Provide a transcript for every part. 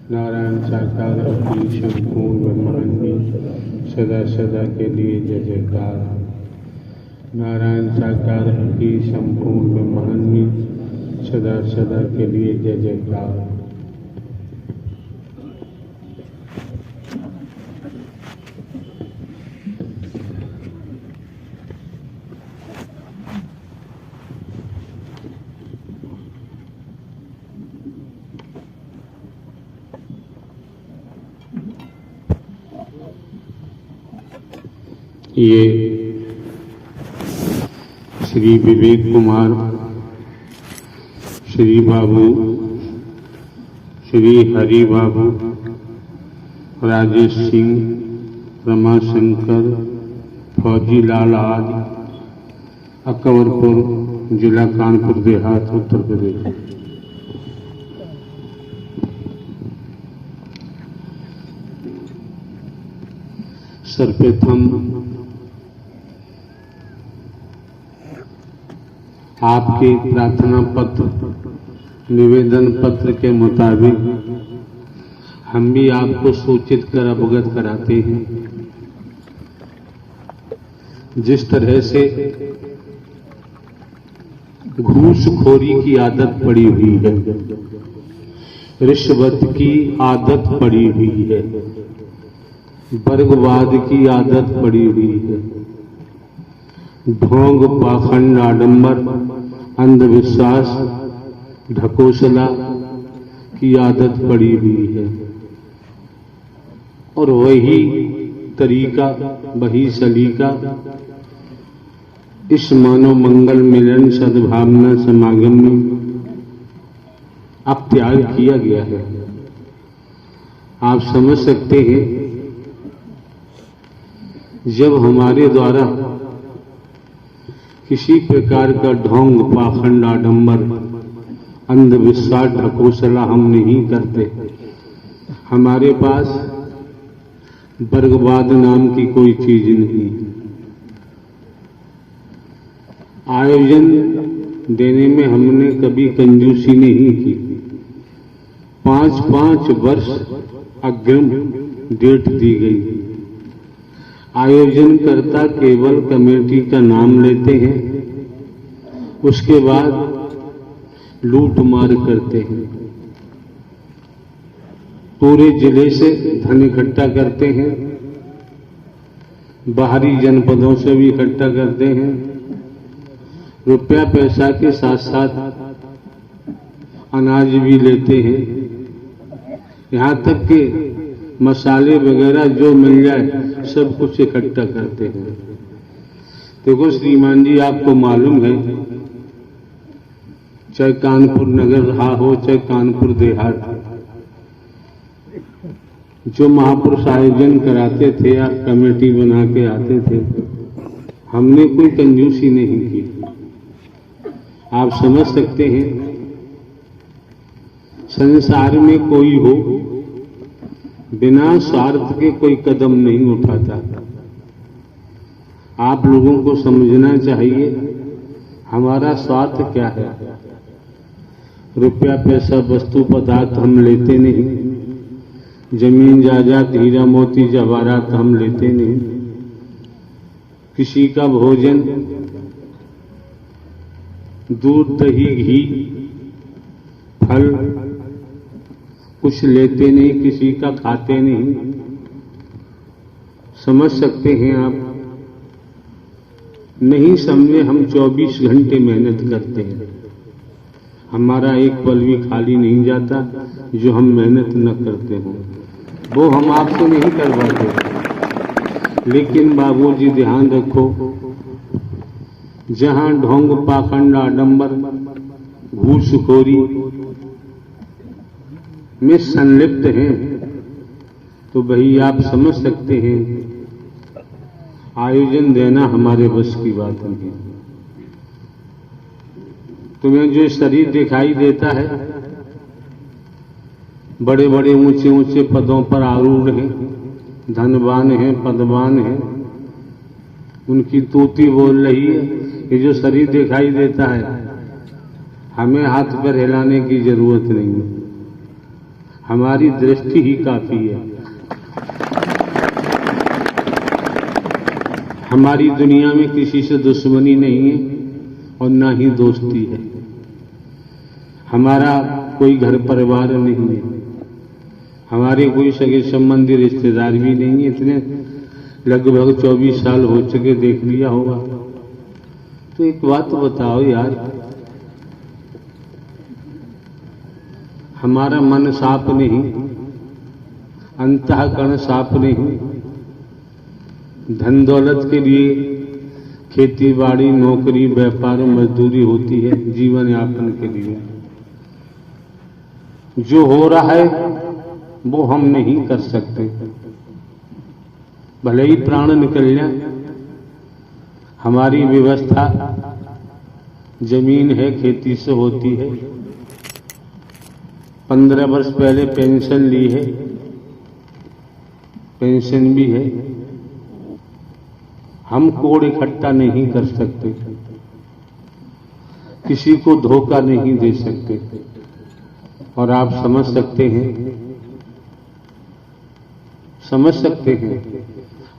नारायण साकार की संपूर्ण ब्रह्मांड सदा सदा के लिए जय जयकार। नारायण साकार की संपूर्ण ब्रह्मांड सदा सदा के लिए जय जयकार। ये श्री विवेक कुमार, श्री बाबू, श्री हरि बाबू, राजेश सिंह, रमाशंकर, फौजी लाल आदि, अकबरपुर जिला कानपुर देहात उत्तर प्रदेश। सर्वप्रथम आपके प्रार्थना पत्र, निवेदन पत्र के मुताबिक हम भी आपको सूचित कर अवगत कराते हैं। जिस तरह से घूसखोरी की आदत पड़ी हुई है, रिश्वत की आदत पड़ी हुई है, वर्गवाद की आदत पड़ी हुई है, ढोंग, पाखंड, आडंबर, अंधविश्वास, ढकोसला की आदत पड़ी हुई है और वही तरीका, वही सलीका इस मानव मंगल मिलन सद्भावना समागम में अब त्याग किया गया है। आप समझ सकते हैं, जब हमारे द्वारा किसी प्रकार का ढोंग, पाखंड, आडंबर, अंधविश्वास, ढकोसला हम नहीं करते, हमारे पास वर्गवाद नाम की कोई चीज नहीं। आयोजन देने में हमने कभी कंजूसी नहीं की। 5-5 वर्ष अग्रिम डेट दी गई। आयोजनकर्ता केवल कमेटी का नाम लेते हैं, उसके बाद लूट मार करते हैं। पूरे जिले से धन इकट्ठा करते हैं, बाहरी जनपदों से भी इकट्ठा करते हैं। रुपया पैसा के साथ साथ अनाज भी लेते हैं, यहाँ तक कि मसाले वगैरह जो मिल जाए सब कुछ इकट्ठा करते हैं। देखो श्रीमान जी, आपको मालूम है, चाहे कानपुर नगर रहा हो, चाहे कानपुर देहात, जो महापुरुष आयोजन कराते थे या कमेटी बना के आते थे, हमने कोई कंजूसी नहीं की। आप समझ सकते हैं, संसार में कोई हो बिना स्वार्थ के कोई कदम नहीं उठाता। आप लोगों को समझना चाहिए हमारा स्वार्थ क्या है। रुपया पैसा वस्तु पदार्थ हम लेते नहीं, जमीन जायदाद हीरा मोती जवाहरात हम लेते नहीं, किसी का भोजन दूध दही घी फल कुछ लेते नहीं, किसी का खाते नहीं। समझ सकते हैं आप, नहीं समझे, हम 24 घंटे मेहनत करते हैं, हमारा एक पल भी खाली नहीं जाता जो हम मेहनत न करते हों। वो हम आपसे नहीं करवाते, लेकिन बाबूजी ध्यान रखो, जहां ढोंग, पाखंड, आडंबर, घूसखोरी में संलिप्त हैं, तो भाई आप समझ सकते हैं आयोजन देना हमारे बस की बात नहीं। तुम्हें जो शरीर दिखाई देता है, बड़े बड़े ऊंचे ऊंचे पदों पर आरूढ़ हैं, धनवान हैं, पदवान हैं, उनकी तूती बोल रही है। ये जो शरीर दिखाई देता है, हमें हाथ पर हिलाने की जरूरत नहीं है। हमारी दृष्टि ही काफी है। हमारी दुनिया में किसी से दुश्मनी नहीं है और ना ही दोस्ती है। हमारा कोई घर परिवार नहीं है, हमारे कोई सगे संबंधी रिश्तेदार भी नहीं है। इतने लगभग 24 साल हो चुके, देख लिया होगा। तो एक बात बताओ यार, हमारा मन साफ नहीं, अंतःकरण साफ नहीं, धन दौलत के लिए खेती बाड़ी, नौकरी, व्यापार, मजदूरी होती है जीवन यापन के लिए। जो हो रहा है वो हम नहीं कर सकते। भले ही प्राण निकल जाए, हमारी व्यवस्था जमीन है, खेती से होती है। 15 वर्ष पहले पेंशन ली है, पेंशन भी है। हम कोड़ इकट्ठा नहीं कर सकते, किसी को धोखा नहीं दे सकते। और आप समझ सकते हैं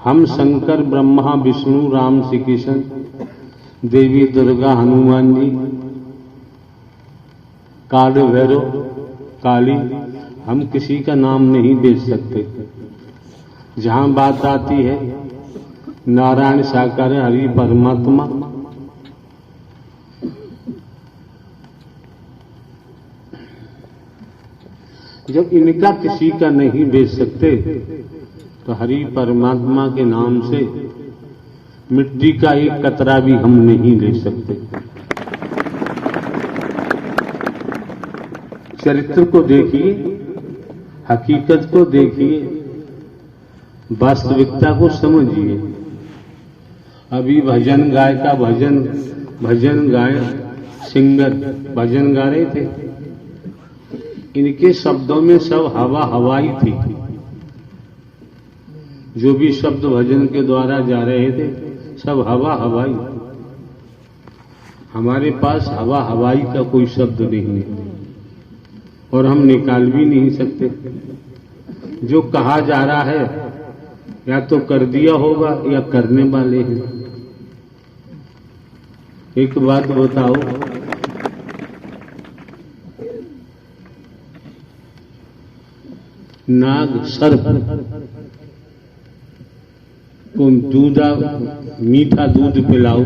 हम शंकर, ब्रह्मा, विष्णु, राम, श्री कृष्ण, देवी दुर्गा, हनुमान जी, काल भैरव, काली, हम किसी का नाम नहीं बेच सकते। जहां बात आती है नारायण साकार, हरि परमात्मा, जब इनका किसी का नहीं बेच सकते तो हरि परमात्मा के नाम से मिट्टी का एक कतरा भी हम नहीं ले सकते। चरित्र को देखिए, हकीकत को देखिए, वास्तविकता को समझिए। अभी भजन गाय का भजन गाय सिंगर भजन गा रहे थे, इनके शब्दों में सब हवा हवाई थी। जो भी शब्द भजन के द्वारा जा रहे थे सब हवा हवाई। हमारे पास हवा हवाई का कोई शब्द नहीं है और हम निकाल भी नहीं सकते। जो कहा जा रहा है या तो कर दिया होगा या करने वाले हैं। एक बात बताओ, नाग सर्प को मीठा दूध पिलाओ,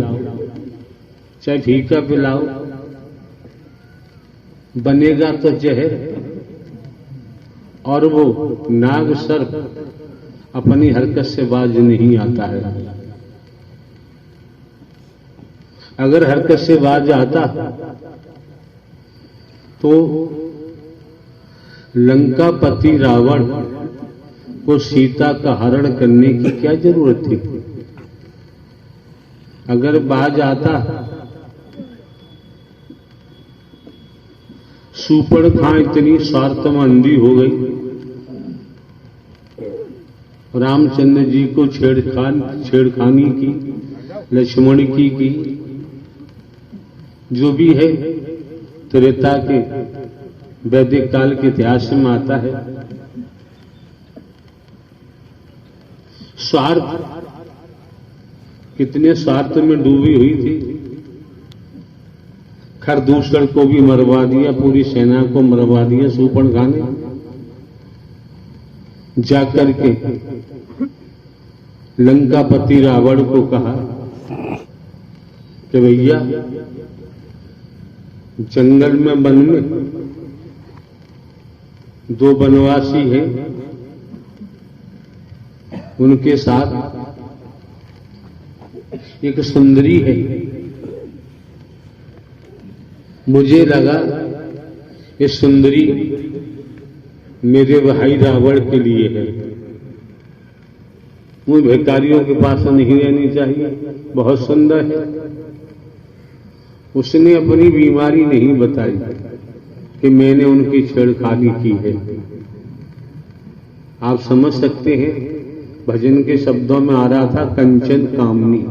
चाहे फीका पिलाओ, बनेगा तो जहर। और वो नाग सर्प अपनी हरकत से बाज नहीं आता है। अगर हरकत से बाज आता तो लंकापति रावण को सीता का हरण करने की क्या जरूरत थी? अगर बाज आता, सूपड़खां इतनी स्वार्थमंदी हो गई, रामचंद्र जी को छेड़खानी की, लक्ष्मण की, जो भी है त्रेता के वैदिक काल के इतिहास में आता है। स्वार्थ, कितने स्वार्थ में डूबी हुई थी। खरदूषण को भी मरवा दिया, पूरी सेना को मरवा दिया सूपड़खां ने। जाकर के लंकापति रावण को कहा कि भैया जंगल में, वन में दो वनवासी हैं, उनके साथ एक सुंदरी है। मुझे लगा ये सुंदरी मेरे भाई रावण के लिए है। वो भिखारियों के पास नहीं रहनी चाहिए, बहुत सुंदर है। उसने अपनी बीमारी नहीं बताई कि मैंने उनकी छेड़खानी की है। आप समझ सकते हैं, भजन के शब्दों में आ रहा था कंचन कामनी।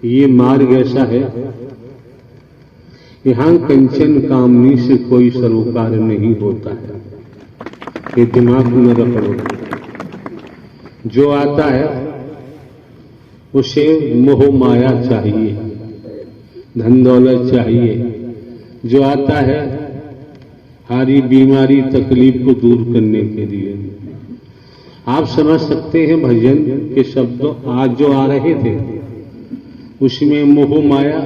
ये मार्ग ऐसा है, यहां कंचन कामनी से कोई सरोकार नहीं होता है, ये दिमाग में रखो। जो आता है उसे मोह माया चाहिए, धन दौलत चाहिए। जो आता है हमारी बीमारी तकलीफ को दूर करने के लिए। आप समझ सकते हैं भजन के शब्द आज जो आ रहे थे उसमें मोह माया,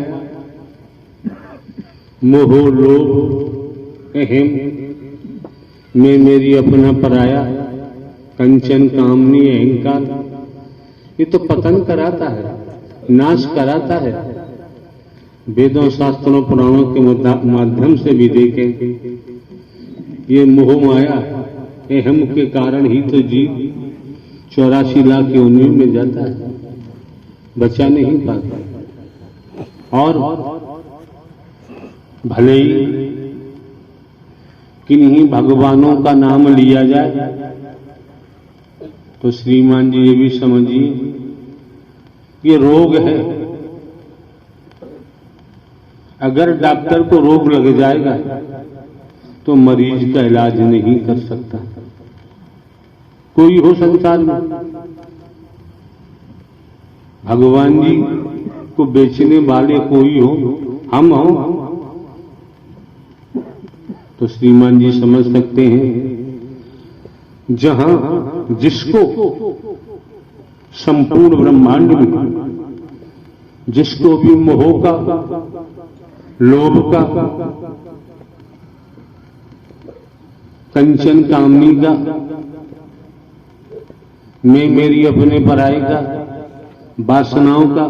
मोह लोभ, अहम, मैं मेरी अपना पराया, कंचन कामनी, अहंकार, ये तो पतन कराता है, नाश कराता है। वेदों शास्त्रों पुराणों के माध्यम से भी देखें, ये मोह माया अहम के कारण ही तो जीव 84 लाख योनियों में जाता है, बचा नहीं पाता। और भले ही किन्हीं भगवानों का नाम लिया जाए तो श्रीमान जी ये भी समझिए ये रोग है। अगर डॉक्टर को रोग लग जाएगा तो मरीज का इलाज नहीं कर सकता कोई हो संसार में। भगवान जी को बेचने वाले कोई हो, हम हो, तो श्रीमान जी समझ सकते हैं जहां जिसको संपूर्ण ब्रह्मांड में जिसको भी मोह का, लोभ का, कंचन कामनी का, मैं मेरी अपने पराई का, वासनाओं का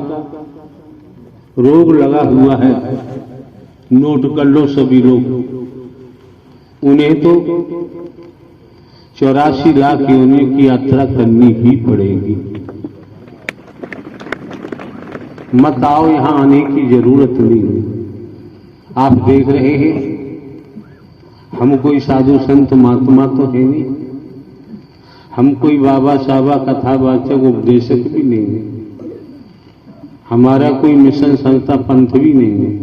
रोग लगा हुआ है, नोट कर लो सभी लोग। उन्हें तो 84 लाख योनियों की यात्रा करनी ही पड़ेगी। मत आओ, यहां आने की जरूरत नहीं है। आप देख रहे हैं हम कोई साधु संत महात्मा तो है नहीं, हम कोई बाबा साहबा कथावाचक उपदेशक भी नहीं है, हमारा कोई मिशन संस्था पंथ भी नहीं है।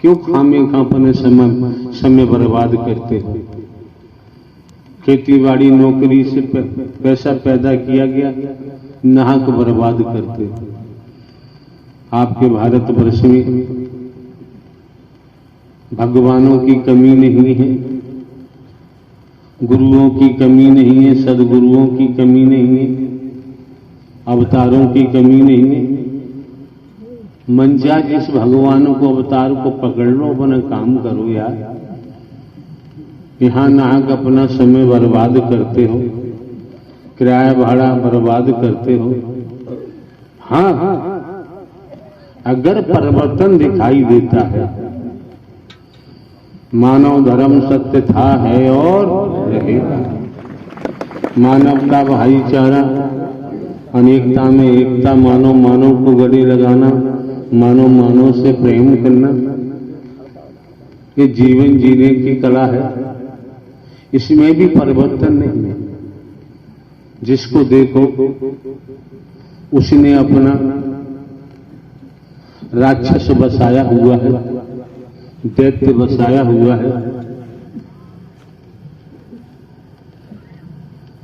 क्यों खामे खापने समय बर्बाद करते हो? खेतीबाड़ी नौकरी से पैसा पैदा किया गया, नाहक बर्बाद करते हो। आपके भारतवर्ष में भगवानों की कमी नहीं है, गुरुओं की कमी नहीं है, सदगुरुओं की कमी नहीं है, अवतारों की कमी नहीं है। मंचा जिस भगवान को अवतार को पकड़ लो, अपना काम करो यार। यहां नाहक अपना समय बर्बाद करते हो, किराया भाड़ा बर्बाद करते हो। हाँ, अगर परिवर्तन दिखाई देता है, मानव धर्म सत्य था, है और रहेगा। मानवता, भाईचारा, अनेकता में एकता, मानव मानव को गले लगाना, मानव मानव से प्रेम करना, ये जीवन जीने की कला है। इसमें भी परिवर्तन नहीं है। जिसको देखो उसने अपना राक्षस बसाया हुआ है, दैत्य बसाया हुआ है।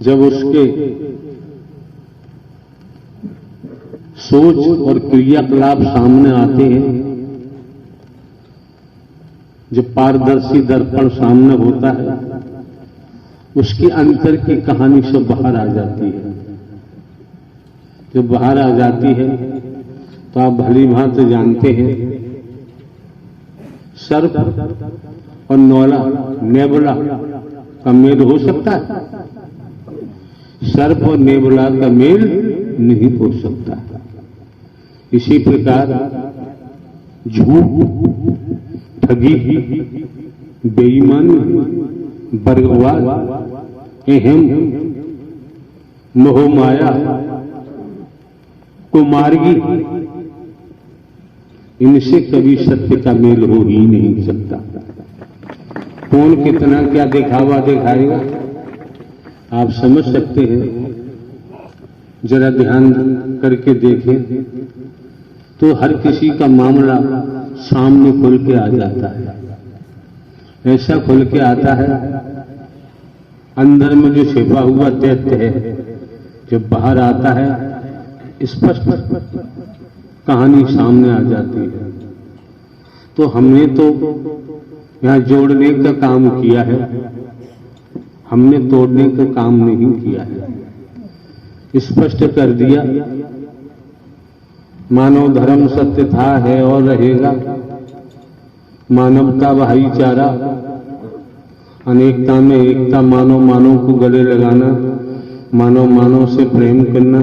जब उसके सोच और क्रियाकलाप सामने आते हैं, जब पारदर्शी दर्पण सामने होता है, उसके अंतर की कहानी सब बाहर आ जाती है। जब बाहर आ जाती है तो आप भली भांति जानते हैं, सर्प और नौला, नेबुला का मेल हो सकता है? सर्प और नेबुला का मेल नहीं हो सकता। इसी प्रकार झूठ, ठगी, बेईमानी, वर्गवाद, अहम, मोह माया, कुमार्गी, इनसे कभी सत्य का मेल हो ही नहीं सकता। कौन कितना क्या दिखावा दिखाएगा आप समझ सकते हैं। जरा ध्यान करके देखें तो हर किसी का मामला सामने खुल के आ जाता है। ऐसा खुल के आता है, अंदर में जो छिपा हुआ दैत्य है जब बाहर आता है स्पष्ट कहानी सामने आ जाती है। तो हमने तो यहां जोड़ने का काम किया है, हमने तोड़ने का काम नहीं किया है। स्पष्ट कर दिया, मानव धर्म सत्य था, है और रहेगा। मानवता भाईचारा, अनेकता में एकता, मानव मानव को गले लगाना, मानव मानव से प्रेम करना,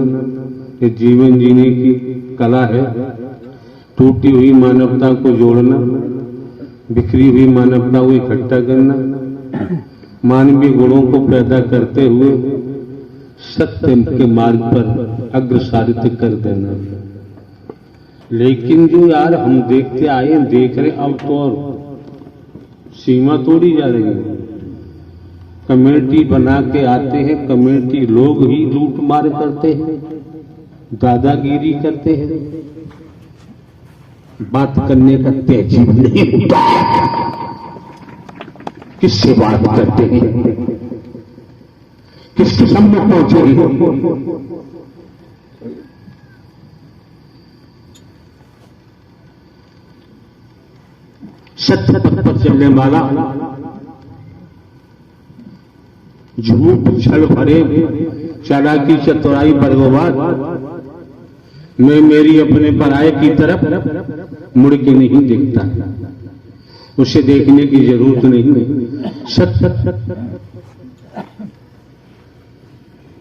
ये जीवन जीने की कला है। टूटी हुई मानवता को जोड़ना, बिखरी हुई मानवता को इकट्ठा करना, मानवीय गुणों को पैदा करते हुए सत्य के मार्ग पर अग्रसारित कर देना। लेकिन जो यार हम देखते आए, देख रहे, अब तो और सीमा तोड़ी जा रही है। कमेटी बना के आते हैं, कमेटी लोग ही लूट मार करते हैं, दादागिरी करते हैं, बात करने का तहजीब नहीं होता। किससे बात करते हैं, किसके सामने पहुंचे हैं? सत्य पथ पर चलने वाला झूठ छल भरे चालाकी चतुराई बर्बवाद में मेरी अपने पराये की तरफ मुड़ के नहीं देखता, उसे देखने की जरूरत नहीं। सत्य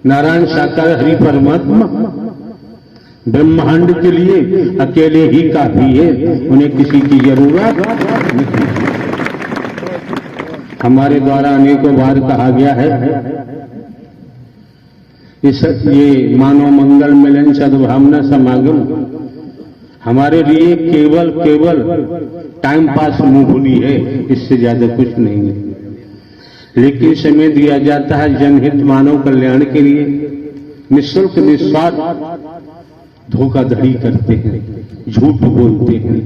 नारायण साकार हरि परमात्मा ब्रह्मांड के लिए अकेले ही काफी है, उन्हें किसी की जरूरत नहीं। हमारे द्वारा अनेकों बार कहा गया है, ये मानव मंगल मिलन सद्भावना समागम हमारे लिए केवल टाइम पास मूवली है, इससे ज्यादा कुछ नहीं है। लेकिन समय दिया जाता है जनहित मानव कल्याण के लिए। निःशुल्क निस्वार्थ धोखाधड़ी करते हैं, झूठ बोलते हैं,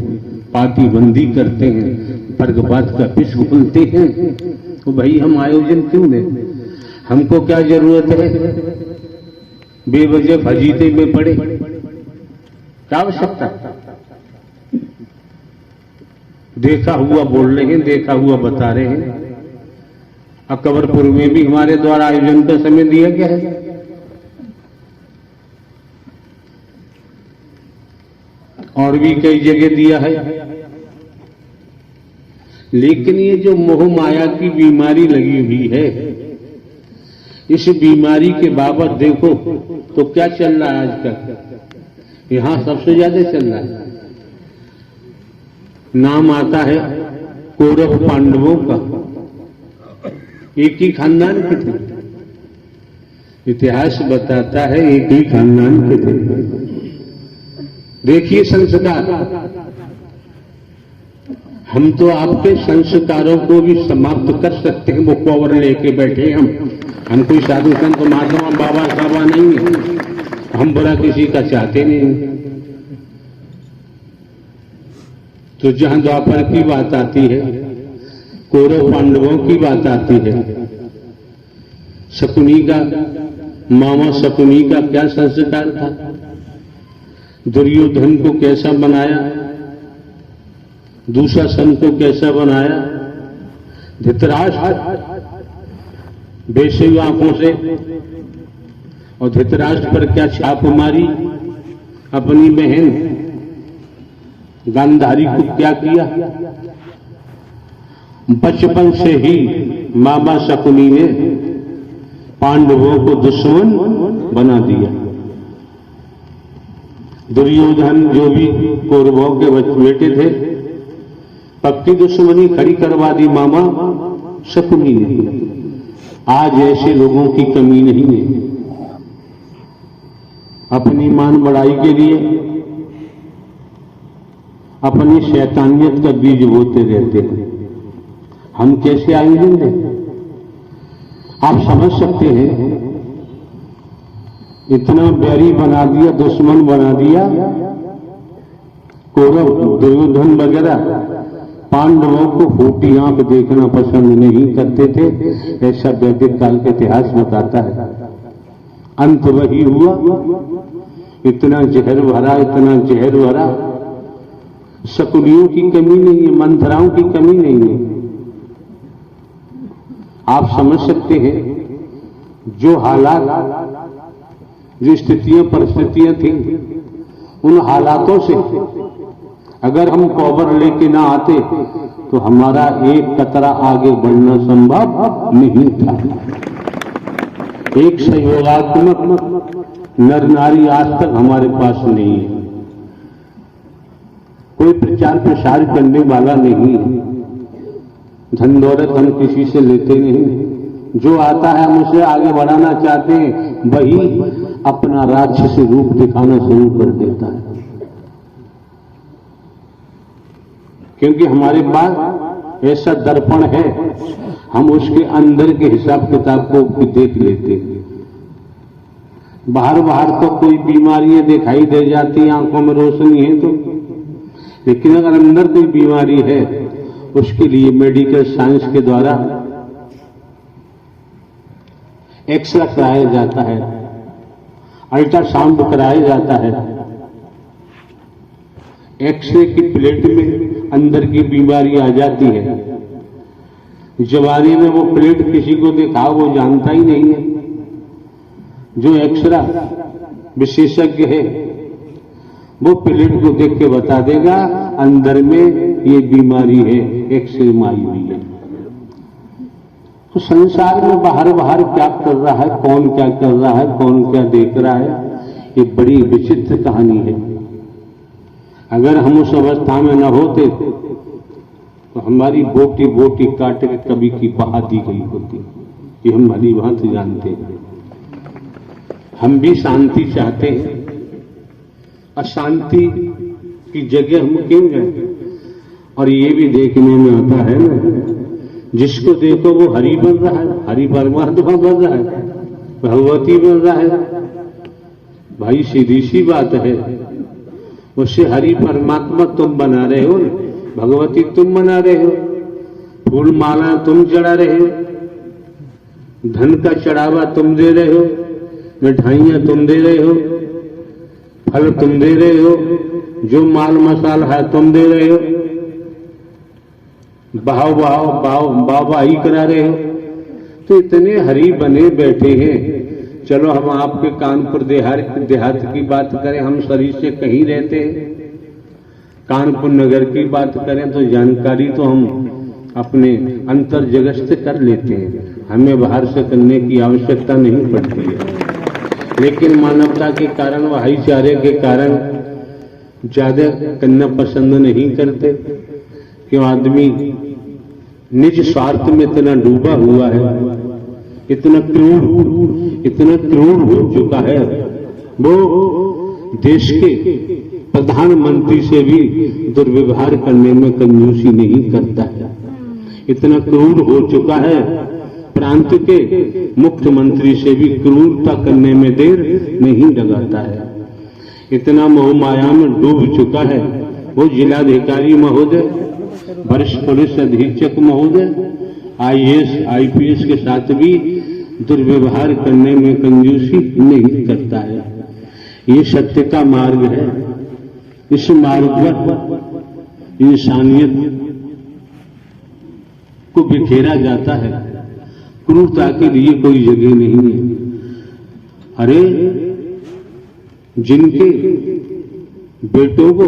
पार्टीबंदी करते हैं, वर्गवाद का विष बोलते हैं। तो भाई हम आयोजन क्यों दें? हमको क्या जरूरत है बेवजह फजीते में पड़े? क्या आवश्यकता? देखा हुआ बोल रहे हैं, देखा हुआ बता रहे हैं। अकबरपुर में भी हमारे द्वारा आयोजन का समय दिया गया है। और भी कई जगह दिया है। लेकिन ये जो मोह माया की बीमारी लगी हुई है, इस बीमारी के बाबत देखो तो क्या चल रहा है आजकल? यहां सबसे ज्यादा चल रहा है, नाम आता है कौरव पांडवों का, एक ही खानदान के थे। इतिहास बताता है एक ही खानदान के थे। देखिए संस्कार, हम तो आपके संस्कारों को भी समाप्त कर सकते हैं। वो पावर लेके बैठे हम कोई साधु संत महात्मा बाबा साहबा नहीं है, हम बुरा किसी का चाहते नहीं। तो जहां द्वापर की बात आती है, कौरव पांडवों की बात आती है, शकुनी का, मामा शकुनी का क्या संस्कार था? दुर्योधन को कैसा बनाया, दुशासन को कैसा बनाया, धृतराष्ट्र बेसुई आंखों से और धृतराष्ट्र पर क्या छाप मारी, अपनी बहन गांधारी को क्या किया। बचपन से ही मामा शकुनी ने पांडवों को दुश्मन बना दिया। दुर्योधन जो भी कौरवों के बेटे थे, पक्की दुश्मनी खड़ी करवा दी मामा शकुनी ने। आज ऐसे लोगों की कमी नहीं है, अपनी मान बढ़ाई के लिए अपनी शैतानियत का बीज बोते रहते हैं। हम कैसे आयोजन दें? आप समझ सकते हैं, इतना बैरी बना दिया, दुश्मन बना दिया कौरव को। दुर्योधन वगैरह पांडवों को फूटी आंख देखना पसंद नहीं करते थे, ऐसा वैदिक काल का इतिहास बताता है। अंत वही हुआ, इतना जहर भरा, इतना जहर भरा, शकुनियों की कमी नहीं है, मंथराओं की कमी नहीं है। आप समझ सकते हैं जो हालात, जो स्थितियां परिस्थितियां थी, उन हालातों से अगर हम कौबर लेके ना आते तो हमारा एक कतरा आगे बढ़ना संभव नहीं था। एक सहयोगात्मक नर नारी आज तक हमारे पास नहीं है, कोई प्रचार प्रसार करने वाला नहीं है, धन दौलत हम किसी से लेते नहीं, जो आता है हम उसे आगे बढ़ाना चाहते हैं, वही अपना राक्षसी रूप दिखाना शुरू कर देता है। क्योंकि हमारे पास ऐसा दर्पण है, हम उसके अंदर के हिसाब किताब को देख लेते हैं। बाहर बाहर तो कोई बीमारियां दिखाई दे जाती, आंखों में रोशनी है तो, लेकिन अगर अंदर कोई बीमारी है उसके लिए मेडिकल साइंस के द्वारा एक्सरे कराया जाता है, अल्ट्रासाउंड कराया जाता है। एक्सरे की प्लेट में अंदर की बीमारी आ जाती है, जवानी में वो प्लेट किसी को दिखाओ वो जानता ही नहीं है। जो एक्सरा विशेषज्ञ है वो प्लेट को देख के बता देगा अंदर में ये बीमारी है, एक्सरे में आई हुई है। तो संसार में बाहर बाहर क्या कर रहा है, कौन क्या कर रहा है, कौन क्या देख रहा है, ये बड़ी विचित्र कहानी है। अगर हम उस अवस्था में न होते तो हमारी बोटी बोटी काट के कभी की बहा दी गई होती, ये हम भली भांति जानते हैं। हम भी शांति चाहते हैं, अशांति की जगह हम क्यों जाए। और ये भी देखने में आता है ना, जिसको देखो वो हरि बन रहा है, हरि परमात्मा बन रहा है, भगवती बन रहा है। भाई सीधी सी बात है, उससे हरि परमात्मा तुम बना रहे हो, भगवती तुम बना रहे हो, फूल माला तुम चढ़ा रहे हो, धन का चढ़ावा तुम दे रहे हो, मिठाइयां तुम दे रहे हो, फल तुम दे रहे हो, जो माल मसाला है तुम दे रहे हो, वाहवाही करा रहे हो। तो इतने हरि बने बैठे हैं। चलो हम आपके कानपुर देहात की बात करें, हम शरीर से कहीं रहते हैं, कानपुर नगर की बात करें तो जानकारी तो हम अपने अंतर जगत से कर लेते हैं, हमें बाहर से करने की आवश्यकता नहीं पड़ती है। लेकिन मानवता के कारण, भाईचारे के कारण ज्यादा करना पसंद नहीं करते। क्यों? आदमी निज स्वार्थ में इतना डूबा हुआ है, इतना क्रूर हो चुका है, वो देश के प्रधानमंत्री से भी दुर्व्यवहार करने में कंजूसी नहीं करता है। इतना क्रूर हो चुका है, प्रांत के मुख्यमंत्री से भी क्रूरता करने में देर नहीं लगाता है। इतना मोह माया में डूब चुका है वो जिलाधिकारी महोदय, वरिष्ठ पुलिस अधीक्षक महोदय, IAS IPS के साथ भी दुर्व्यवहार करने में कंजूसी नहीं करता है। ये सत्य का मार्ग है। इस मार्ग पर इंसानियत को बिखेरा जाता है, क्रूरता के लिए कोई जगह नहीं है। अरे जिनके बेटों को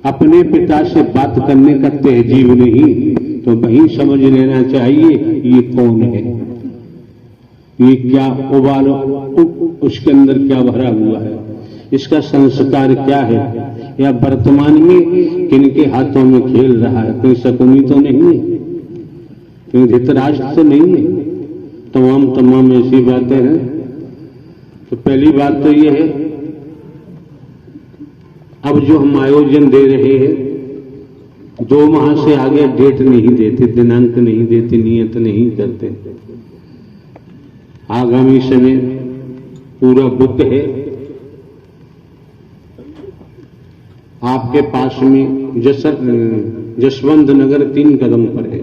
अपने पिता से बात करने का तहजीब नहीं, तो वही समझ लेना चाहिए ये कौन है, ये क्या उबाल उसके अंदर क्या भरा हुआ है, इसका संस्कार क्या है, या वर्तमान में किनके हाथों में खेल रहा है। कोई शकुनी तो नहीं है, कोई धृतराष्ट्र तो नहीं है। तमाम ऐसी बातें हैं। तो पहली बात तो ये है, अब जो हम आयोजन दे रहे हैं 2 माह से आगे डेट नहीं देते, दिनांक नहीं देते, नियत नहीं करते। आगामी समय पूरा बुक है। आपके पास में जसवंत नगर 3 कदम पर है।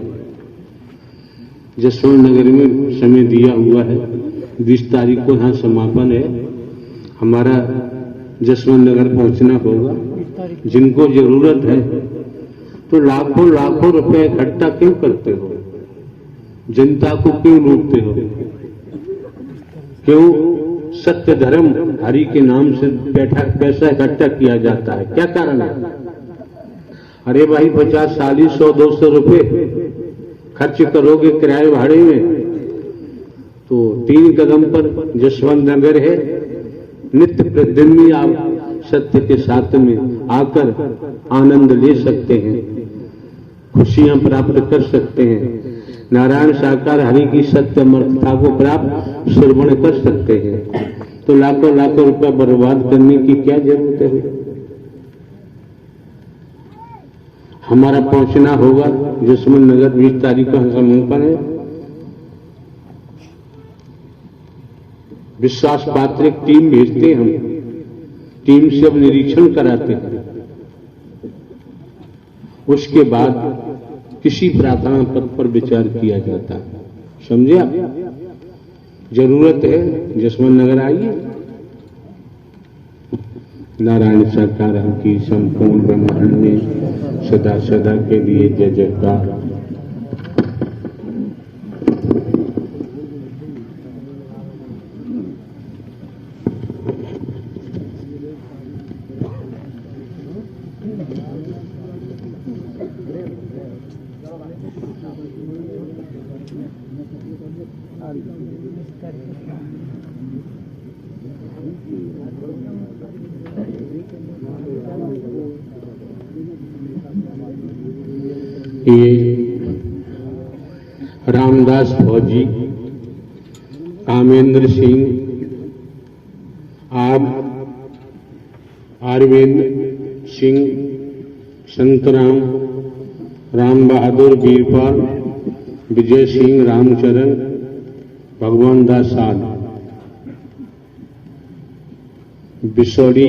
जसवंत नगर में समय दिया हुआ है, 20 तारीख को यहाँ समापन है। हमारा जसवंत नगर पहुंचना होगा। जिनको जरूरत है तो लाखों लाखों रुपए इकट्ठा क्यों करते हो? जनता को क्यों लूटते हो? क्यों सत्य धर्म हरि के नाम से पैसा इकट्ठा किया जाता है? क्या कारण है? अरे भाई 50, 40, 100, 200 रुपए खर्च करोगे किराए भाड़े में तो 3 कदम पर जसवंत नगर है। नित्य प्रतिदिन भी आप सत्य के साथ में आकर आनंद ले सकते हैं, खुशियां प्राप्त कर सकते हैं, नारायण साकार हरि की सत्य अमरता को प्राप्त श्रवण कर सकते हैं। तो लाखों लाखों रुपया बर्बाद करने की क्या जरूरत है? हमारा पहुंचना होगा जसवंत नगर, 20 तारीख का समापन है। विश्वास पात्र एक टीम भेजते हैं हम, टीम से अब निरीक्षण कराते हैं। उसके बाद किसी प्रार्थना पद पर विचार किया जाता है। समझे आप? जरूरत है जसवंत नगर आइए। नारायण सरकार की संपूर्ण ब्रह्मांड में सदा सदा के लिए जय जयकार। ये रामदास फौजी, कामेंद्र सिंह, अरविंद सिंह, संतराम, राम बहादुर वीरपाल, विजय सिंह, रामचरण, भगवान दास साध, बिसौरी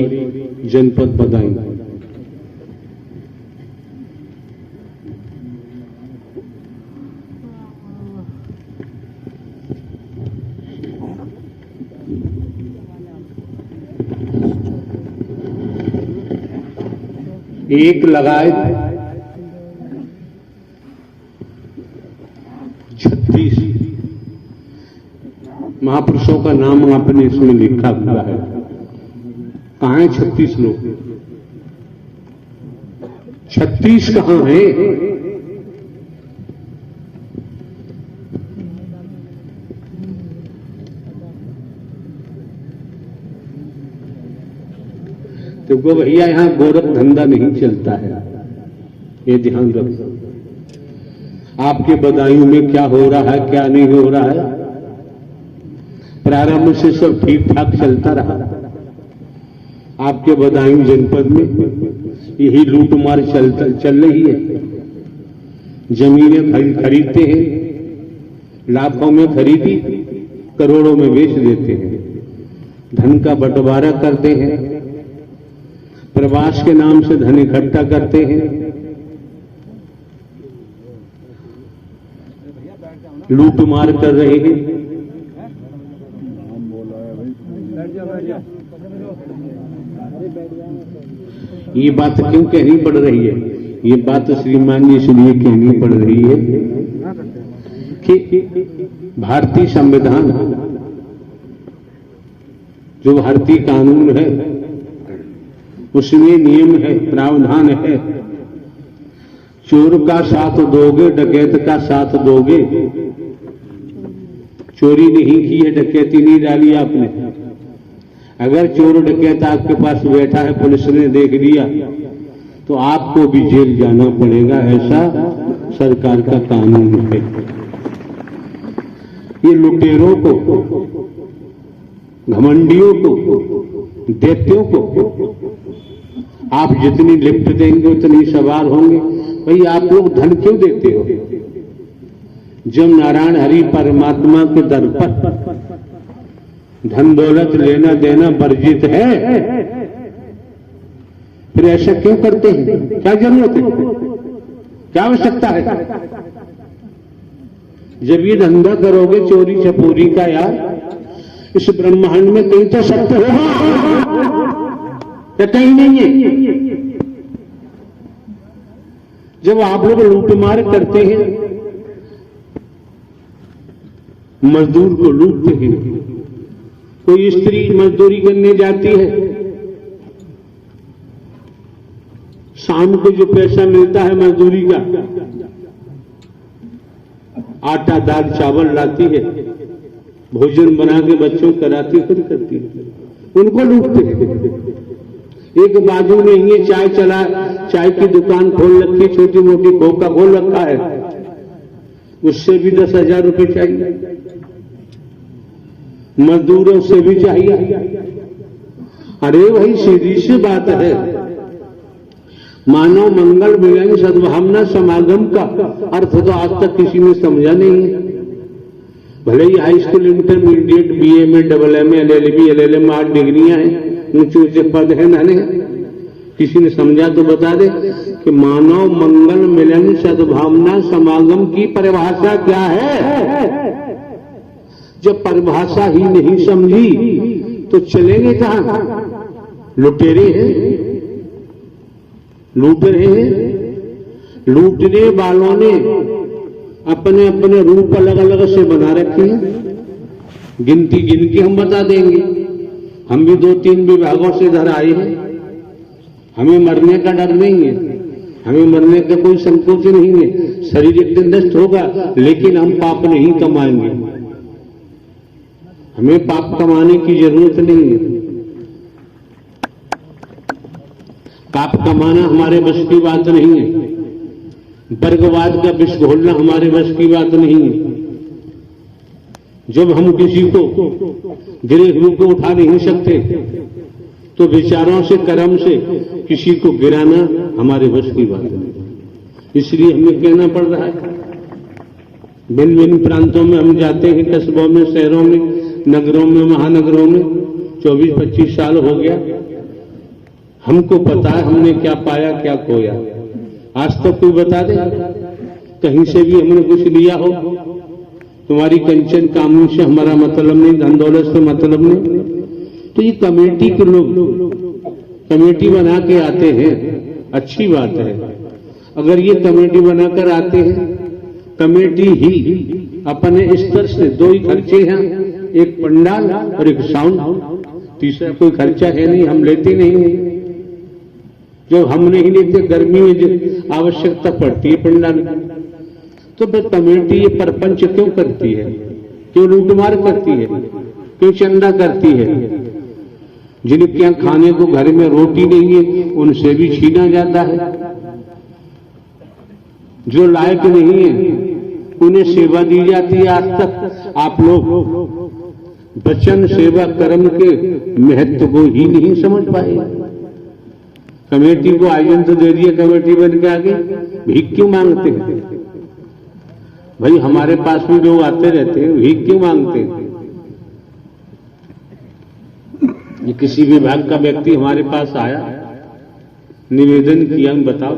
जनपद बदायूं। एक लगाए 36 महापुरुषों का नाम आपने इसमें लिखा हुआ है। कहां है 36 लोग? 36 कहां है? देखो भैया, यहां गोरख धंधा नहीं चलता है, ये ध्यान रखो। आपके बदायूं में क्या हो रहा है, क्या नहीं हो रहा है, प्रारंभ से सब ठीक ठाक चलता रहा। आपके बदायूं जनपद में यही लूटमार चल रही है। जमीनें खरीदते हैं, लाखों में खरीदी करोड़ों में बेच देते हैं, धन का बंटवारा करते हैं, प्रवास के नाम से धन इकट्ठा करते हैं, लूटमार कर रहे हैं। ये बात क्यों कहनी पड़ रही है? ये बात श्रीमान जी इसलिए कहनी पड़ रही है कि भारतीय संविधान, जो भारतीय कानून है, उसमें नियम है, प्रावधान है, चोर का साथ दोगे, डकैत का साथ दोगे। चोरी नहीं की है, डकैती नहीं डाली आपने। अगर चोर डकैत आपके पास बैठा है, पुलिस ने देख लिया, तो आपको भी जेल जाना पड़ेगा। ऐसा सरकार का कानून है। ये लुटेरों को, घमंडियों को, दैत्यों को आप जितनी लिफ्ट देंगे उतनी सवार होंगे। भाई आप लोग धन क्यों देते हो? जब नारायण हरि परमात्मा के दर पर धन दौलत लेना देना वर्जित है, फिर ऐसा क्यों करते हैं? क्या जरूरत है, क्या आवश्यकता है? जब ये धंधा करोगे चोरी चपोरी का, यार इस ब्रह्मांड में कहीं तो सत्य होगा या कहीं नहीं है? जब आप लोग लूटमार करते हैं, मजदूर को लूटते हैं, कोई स्त्री मजदूरी करने जाती है, शाम को जो पैसा मिलता है मजदूरी का, आटा दाल चावल लाती है, भोजन बना के बच्चों को कराती खुद करती है, उनको लूटते हैं। एक बाजू में ये चाय की दुकान खोल रखी, छोटी मोटी खोखा खोल रखा है, उससे भी 10,000 रुपए चाहिए, मजदूरों से भी चाहिए। अरे भाई सीधी सी बात है, मानव मंगल मिलन सद्भावना समागम का अर्थ तो आज तक किसी ने समझा नहीं है। भले ही हाई स्कूल इंटरमीडिएट बीए में AA LLB LLM 8 डिग्रियां हैं, ऊंचे ऊंचे पद है नाने, किसी ने समझा तो बता दे कि मानव मंगल मिलन सद्भावना समागम की परिभाषा क्या है। जब परिभाषा ही नहीं समझी तो चलेंगे कहां? लुटेरे हैं, लूट रहे हैं। लूटने वालों ने अपने अपने रूप अलग अलग से बना रखे हैं, गिनती गिन के हम बता देंगे। हम भी 2-3 विभागों से इधर आए हैं, हमें मरने का डर नहीं है, हमें मरने का कोई संकोच नहीं है। शरीर एक दिन नष्ट होगा, लेकिन हम पाप नहीं कमाएंगे, हमें पाप कमाने की जरूरत नहीं है। पाप कमाना हमारे बस की बात नहीं है, वर्गवाद का विष घोलना हमारे बस की बात नहीं है। जब हम किसी को गिरे हुए को उठा नहीं सकते, तो विचारों से कर्म से किसी को गिराना हमारे बस की बात नहीं। इसलिए हमें कहना पड़ रहा है। भिन्न भिन्न प्रांतों में हम जाते हैं, कस्बों में, शहरों में, नगरों में, महानगरों में। 24-25 साल हो गया, हमको पता है हमने क्या पाया क्या खोया। आज तक कोई बता दे कहीं से भी हमने कुछ लिया हो? तुम्हारी कंचन कामनी से हमारा मतलब नहीं, धन दौलत से मतलब नहीं। तो ये कमेटी के लोग कमेटी बना के आते हैं, अच्छी बात है। अगर ये कमेटी बनाकर आते हैं, कमेटी ही अपने स्तर से 2 ही खर्चे हैं, एक पंडाल और एक साउंड, तीसरा कोई खर्चा है नहीं, हम लेते नहीं है। जो हम नहीं लेते, गर्मी में जो आवश्यकता पड़ती है पंडाल, तो फिर कमेटी ये परपंच क्यों करती है? क्यों लूटमार करती है? क्यों चंदा करती है? जिनके यहाँ खाने को घर में रोटी नहीं है, उनसे भी छीना जाता है। जो लायक नहीं है उन्हें सेवा दी जाती है। आज तक आप लोग वचन सेवा कर्म के महत्व को ही नहीं समझ पाए। कमेटी को आयोजन तो दे दिया, कमेटी बन के आगे भीख क्यों मांगते हैं? भाई हमारे पास भी लोग आते रहते हैं, भीख क्यों मांगते हैं? ये किसी विभाग का व्यक्ति हमारे पास आया, निवेदन किया, बताओ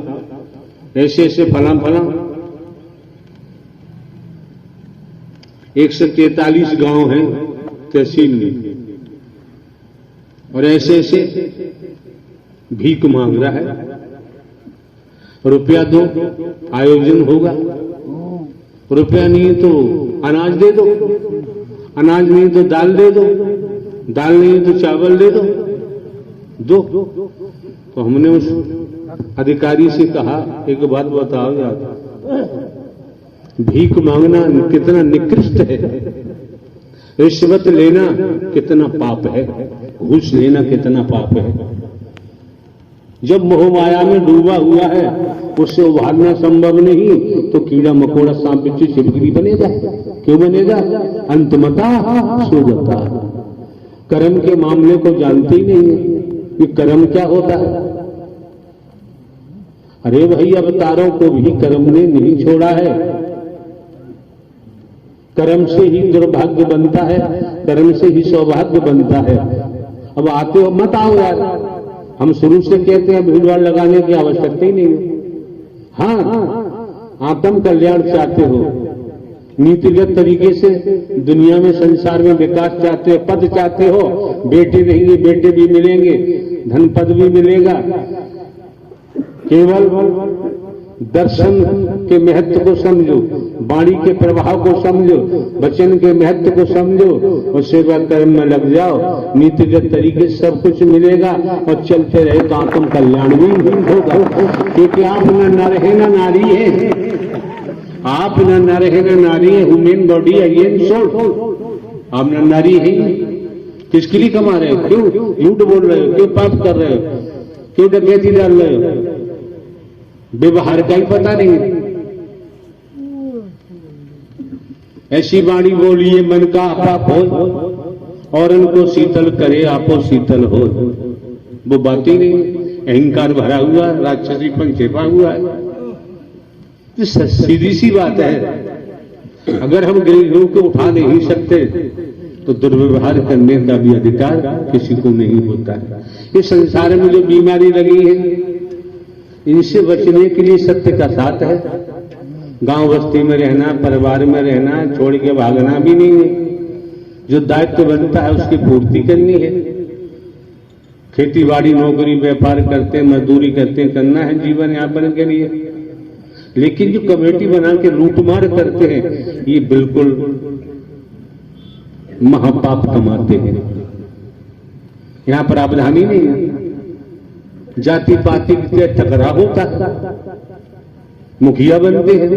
ऐसे ऐसे फला फला 143 गांव हैं तहसील में, और ऐसे ऐसे भीख मांग रहा है, रुपया दो आयोजन होगा, रुपया नहीं तो अनाज दे दो, अनाज नहीं तो दाल दे दो, दाल नहीं तो चावल दे दो। तो हमने उस अधिकारी से कहा, एक बात बताओ यार, भीख मांगना कितना निकृष्ट है, रिश्वत लेना कितना पाप है, घूस लेना कितना पाप है। जब मोह माया में डूबा हुआ है, उससे उभारना संभव नहीं, तो कीड़ा मकोड़ा सांप बिच्छू छिपकली बनेगा। क्यों बनेगा? अंतमता सोजता। कर्म के मामले को जानते ही नहीं है कि कर्म क्या होता है। अरे भाई, अवतारों को भी कर्म ने नहीं छोड़ा है। कर्म से ही दुर्भाग्य बनता है, कर्म से ही सौभाग्य बनता है। अब आते हो मत आओ यार, हम शुरू से कहते हैं भीड़ भाड़ लगाने की आवश्यकता ही नहीं है। हाँ, आत्म कल्याण चाहते हो, नीतिगत तरीके से दुनिया में संसार में विकास चाहते हो, पद चाहते हो, बेटे नहीं बेटे भी मिलेंगे, धन पद भी मिलेगा, केवल दर्शन के महत्व को समझो, वाणी के प्रभाव को समझो, वचन के महत्व को समझो और सेवा कर्म में लग जाओ, नीतिगत तरीके से सब कुछ मिलेगा और चलते रहे तो आत्म कल्याण भी होगा। क्योंकि आप न नर है न नारी है, आप न नर है न नारी है, ह्यूमन बॉडी अगेन सोल, आप न नारी है। किसके लिए कमा रहे हो? क्यों झूठ बोल रहे हो? क्यों पाप कर रहे हो? क्यों डकैती डाल रहे हो? व्यवहार का ही पता नहीं। ऐसी वाणी बोलिए मन का आपा खोल और उनको शीतल करे आपो शीतल हो, वो बात ही नहीं। अहंकार भरा हुआ, राक्षसी पंचेपा हुआ है। तो सीधी सी बात है, अगर हम गरीबों को उठा नहीं सकते तो दुर्व्यवहार करने का भी अधिकार किसी को नहीं होता है। इस संसार में जो बीमारी लगी है, इनसे बचने के लिए सत्य का साथ है। गांव बस्ती में रहना, परिवार में रहना, छोड़ के भागना भी नहीं है। जो दायित्व बनता है उसकी पूर्ति करनी है। खेती बाड़ी, नौकरी, व्यापार करते, मजदूरी करते, करना है जीवन यापन के लिए। लेकिन जो कमेटी बना के लूटमार करते हैं, ये बिल्कुल महापाप कमाते हैं। यहां प्रावधान ही नहीं है। जाति पाति के टकराव होता है, मुखिया बनते हैं,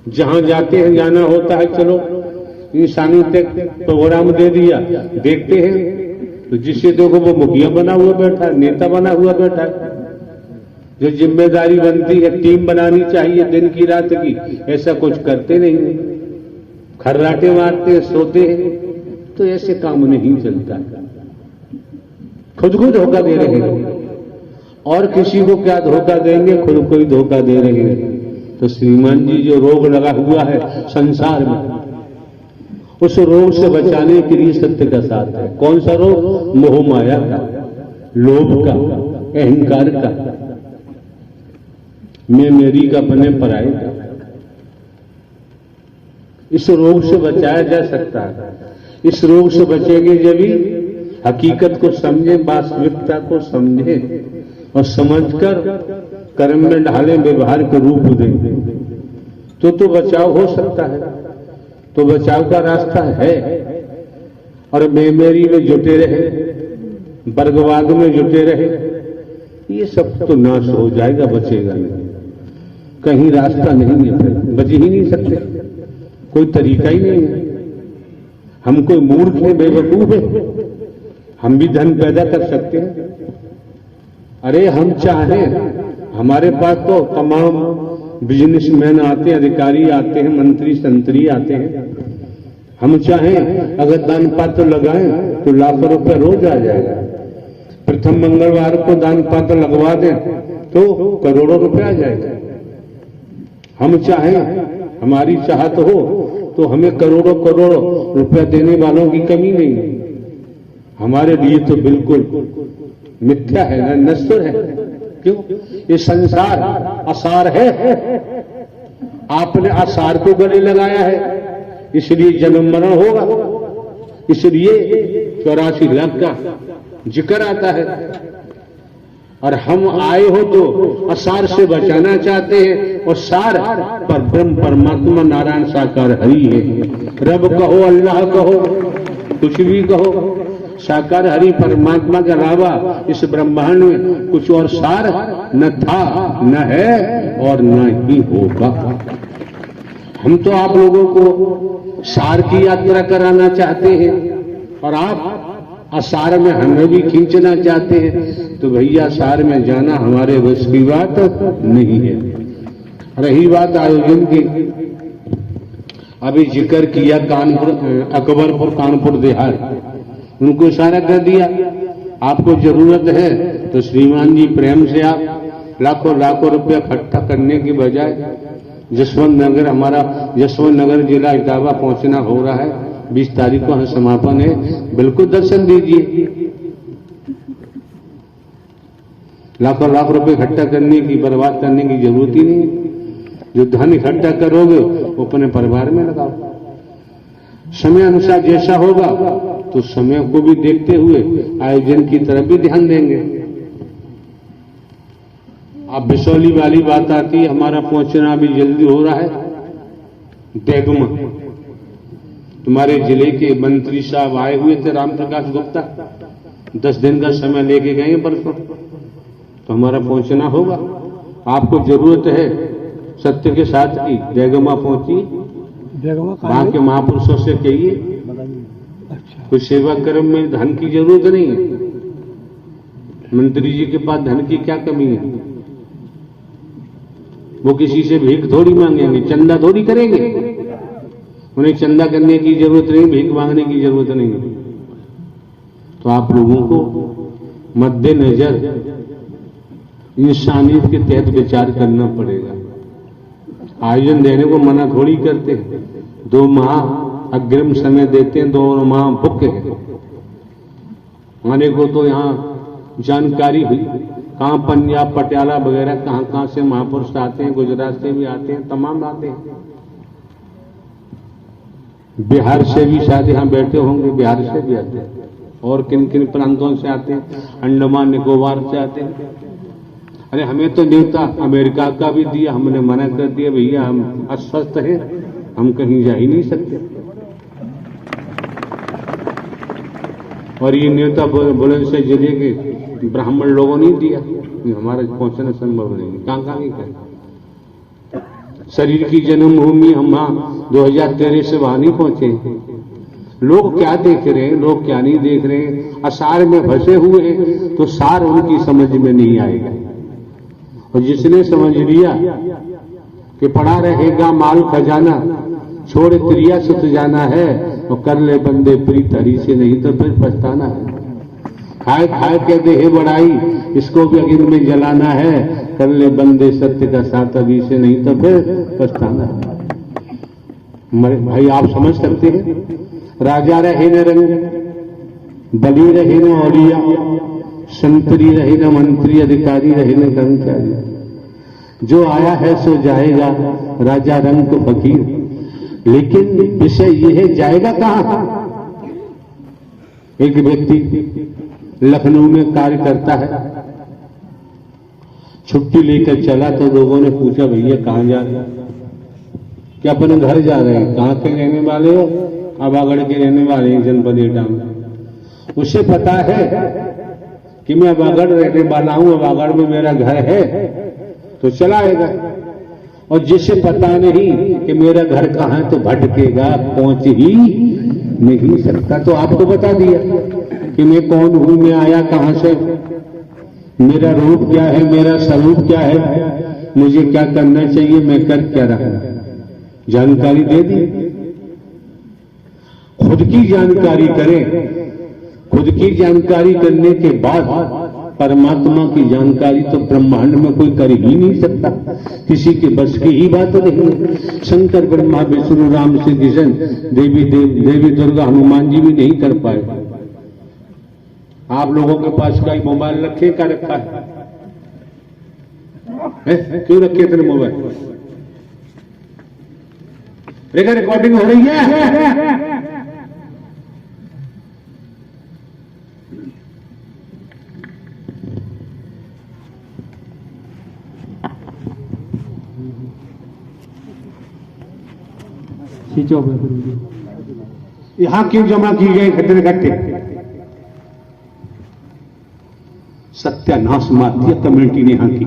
जहां जाते हैं जाना होता है, चलो इंसानी तक प्रोग्राम दे दिया, देखते हैं तो जिससे देखो वो मुखिया बना हुआ बैठा है, नेता बना हुआ बैठा है। जो जिम्मेदारी बनती है, टीम बनानी चाहिए दिन की रात की, ऐसा कुछ करते नहीं, खर्राटे मारते हैं, सोते हैं। तो ऐसे काम नहीं चलता। खुद को धोखा दे रहे हैं और किसी को क्या धोखा देंगे, खुद को ही धोखा दे रहे हैं। तो श्रीमान जी, जो रोग लगा हुआ है संसार में, उस रोग से बचाने के लिए सत्य का साथ है। कौन सा रोग? मोह माया का, लोभ का, अहंकार का, मैं मेरी का, बने पराए का। इस रोग से बचाया जा सकता है। इस रोग से बचेंगे जब ही हकीकत को समझे, वास्तविकता को समझे और समझकर कर्म में ढाले, व्यवहार को रूप दें, तो बचाव हो सकता है। तो बचाव का रास्ता है। और बेमेरी में जुटे रहे, वर्गवाद में जुटे रहे, ये सब तो नाश हो जाएगा, बचेगा नहीं। कहीं रास्ता नहीं है, फिर बच ही नहीं सकते, कोई तरीका ही नहीं है। हम कोई मूर्ख है, बेवकूफ है? हम भी धन पैदा कर सकते हैं। अरे हम चाहें, हमारे पास तो तमाम बिजनेसमैन आते हैं, अधिकारी आते हैं, मंत्री संतरी आते हैं। हम चाहें अगर दान पात्र लगाएं तो लाखों रुपए रोज आ जाएगा। प्रथम मंगलवार को दान पात्र लगवा दें तो करोड़ों रुपए आ जाएगा। हम चाहें, हमारी चाहत हो तो हमें करोड़ों करोड़ों रुपया देने वालों की कमी नहीं है। हमारे लिए तो बिल्कुल मिथ्या है, नश्वर है। क्यों? ये संसार असार है। आपने असार को गले लगाया है, इसलिए जन्म मरण होगा। इसलिए 84 लाख का जिक्र आता है। और हम आए हो तो असार से बचाना चाहते हैं, और सार पर ब्रह्म परमात्मा नारायण साकार हरि है। रब कहो, अल्लाह कहो, कुछ भी कहो, साकार हरि परमात्मा के अलावा इस ब्रह्मांड में कुछ और सार न था, न है और न ही होगा। हम तो आप लोगों को सार की यात्रा कराना चाहते हैं और आप असार में हमें भी खींचना चाहते हैं। तो भैया सार में जाना हमारे बस की बात नहीं है। रही बात आयोजन की, अभी जिक्र किया कानपुर, अकबरपुर कानपुर देहात, उनको इशारा कर दिया। आपको जरूरत है तो श्रीमान जी प्रेम से आप लाखों लाखों रुपया इकट्ठा करने की बजाय जसवंत नगर, हमारा जसवंत नगर जिला इटावा पहुंचना हो रहा है। 20 तारीख को समापन है, बिल्कुल दर्शन दीजिए। लाखों लाख रुपए इकट्ठा करने की, बर्बाद करने की जरूरत ही नहीं है। जो धन इकट्ठा करोगे वो अपने परिवार में लगाओ। समय अनुसार जैसा होगा तो समय को भी देखते हुए आयोजन की तरफ भी ध्यान देंगे। अब बिसौली वाली बात आती है, हमारा पहुंचना भी जल्दी हो रहा है। देगमा तुम्हारे जिले के मंत्री साहब आए हुए थे, राम प्रकाश गुप्ता, 10 दिन का समय लेके गए परसों, तो हमारा पहुंचना होगा। आपको जरूरत है सत्य के साथ की, देगमा पहुंची, वहां के महापुरुषों से कहिए कोई सेवा कर्म में धन की जरूरत नहीं है। मंत्री जी के पास धन की क्या कमी है? वो किसी से भीख थोड़ी मांगेंगे, चंदा थोड़ी करेंगे। उन्हें चंदा करने की जरूरत नहीं, भीख मांगने की जरूरत नहीं। तो आप लोगों को मद्देनजर इंसानियत के तहत विचार करना पड़ेगा। आयोजन देने को मना थोड़ी करते हैं, 2 माह अग्रिम समय देते हैं, 2 माह बुक है। आने को तो यहाँ जानकारी हुई, कहाँ पंजाब पटियाला वगैरह कहाँ से महापुरुष आते हैं, गुजरात से भी आते हैं, तमाम आते हैं। बिहार से भी शायद यहाँ बैठे होंगे, बिहार से भी आते हैं, और किन किन प्रांतों से आते हैं, अंडमान निकोबार से आते हैं। अरे हमें तो न्योता अमेरिका का भी दिया, हमने मना कर दिया, भैया हम अस्वस्थ हैं, हम कहीं जा ही नहीं सकते। और ये न्योता बुलंदशहर जिले के ब्राह्मण लोगों ने दिया, हमारा पहुंचना संभव नहीं। कहाँ की करें? शरीर की जन्मभूमि हम 2013 से वहां नहीं पहुंचे। लोग क्या देख रहे हैं, लोग क्या नहीं देख रहे हैं, असार में फंसे हुए हैं, तो सार उनकी समझ में नहीं आएगा। और जिसने समझ लिया कि पड़ा रहेगा माल खजाना, छोड़ त्रिया सुत जाना है, और कर ले बंदे प्रीत हरि से, नहीं तो फिर पछताना है। खाए खाए के देह बढ़ाई, इसको भी अग्नि में जलाना है, कर ले बंदे सत्य का साथ अभी से, नहीं तो फिर पछताना है। भाई आप समझ सकते हैं, राजा रहे न रंग, बली रहे न औलिया, संतरी रहे न मंत्री, अधिकारी रहे न कर्मचारी। जो आया है सो जाएगा, राजा रंग तो फकीर। लेकिन विषय यह है, जाएगा कहां? एक व्यक्ति लखनऊ में कार्य करता है, छुट्टी लेकर चला तो लोगों ने पूछा, भैया कहां जा रहे हैं? क्या अपने घर जा रहे हैं? कहां के रहने वाले हो? आवागढ़ के रहने वाले हैं, जनपद एटा में। उसे पता है कि मैं आवागढ़ रहने वाला हूं, आवागढ़ में मेरा घर है, तो चला आएगा। और जिसे पता नहीं कि मेरा घर कहां है तो भटकेगा, पहुंच ही नहीं सकता। तो आपको बता दिया कि मैं कौन हूं, मैं आया कहां से, मेरा रूप क्या है, मेरा स्वरूप क्या है, मुझे क्या करना चाहिए, मैं कर क्या रहा हूं, जानकारी दे दी। खुद की जानकारी करें, खुद की जानकारी करने के बाद परमात्मा की जानकारी तो ब्रह्मांड में कोई कर ही नहीं सकता, किसी के बस की ही बात नहीं है। शंकर, ब्रह्मा, विष्णु, राम, श्री कृष्ण, देवी दुर्गा, हनुमान जी भी नहीं कर पाए। आप लोगों के पास का मोबाइल रखे, क्या रखा है? क्यों रखे तेरे मोबाइल? देखा रिकॉर्डिंग हो रही है। यहां क्यों जमा की गई खतरे घट्टे? सत्यानाश माध्य कम्युनिटी ने यहां की।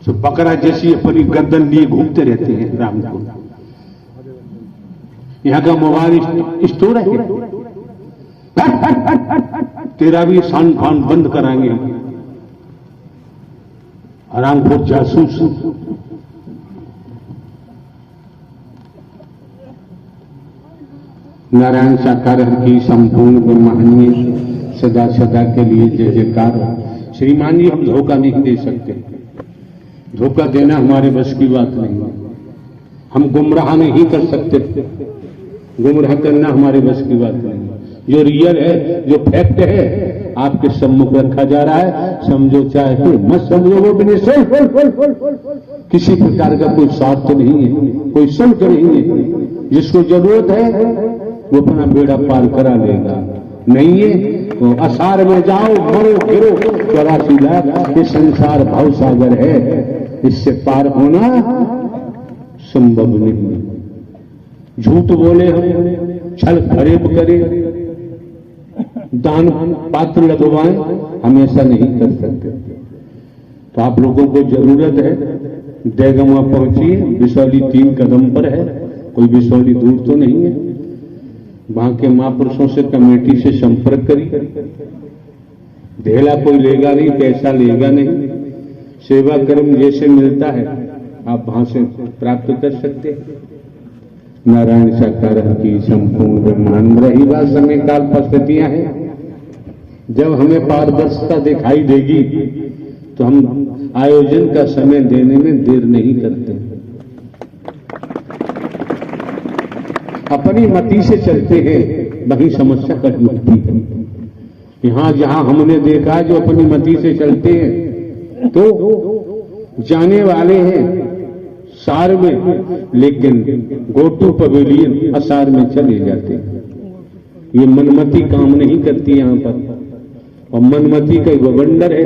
जो बकरा जैसी अपनी गर्दन लिए घूमते रहते हैं राम को। यहां का मोबाइल स्टोर है, तेरा भी शान फान बंद कराएंगे हरामखोर जासूस। नारायण साकार की संपूर्ण ब्रह्मांड सदा सदा के लिए जय जयकार। श्रीमान जी, हम धोखा नहीं दे सकते, धोखा देना हमारे बस की बात नहीं है। हम गुमराह नहीं कर सकते, गुमराह करना हमारे बस की बात नहीं है। जो रियल है, जो फैक्ट है, आपके सम्मुख रखा जा रहा है। समझो चाहे मत समझो, वो भी निःशुल्क, किसी प्रकार का कोई स्वार्थ नहीं है, कोई शुल्क नहीं है। जिसको जरूरत है वो अपना बेड़ा पार करा लेगा, नहीं है तो असार में जाओ, मरो गिरो 84 लाख। ये संसार भाव सागर है, इससे पार होना संभव नहीं। झूठ बोले हम, छल फरेब करें, दान पात्र लगवाएं, हम ऐसा नहीं कर सकते। तो आप लोगों को जरूरत है, देगमा पहुंचिए, बिसौली 3 कदम पर है, कोई बिसौली दूर तो नहीं है। वहां के महापुरुषों से, कमेटी से संपर्क करिए। ढेला कोई लेगा नहीं, पैसा लेगा नहीं, सेवा कर्म जैसे मिलता है आप वहां से प्राप्त कर सकते हैं। नारायण साकार की संपूर्ण ब्रह्मांड। रही बात समय काल परिस्थितियां हैं, जब हमें पारदर्शिता दिखाई देगी तो हम आयोजन का समय देने में देर नहीं करते। अपनी मति से चलते हैं, वही समस्या कट उठती है। यहां जहां हमने देखा जो अपनी मति से चलते हैं तो जाने वाले हैं सार में, लेकिन गो टू पवेलियन असार में चले जाते हैं। ये मनमति काम नहीं करती यहां पर, और मनमति का गवर्नर है।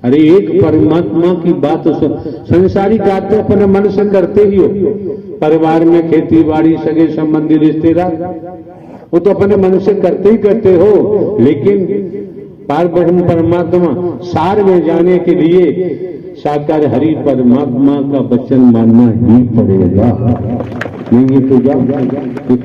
अरे एक परमात्मा की बात, संसारी बात तो अपने मन से करते ही हो। परिवार में खेती बाड़ी, सगे संबंधी, रिश्तेदार, वो तो अपने मन से करते ही करते हो, लेकिन पार ब्रह्म परमात्मा सार में जाने के लिए साकार हरि परमात्मा का वचन मानना ही पड़ेगा। नहीं तो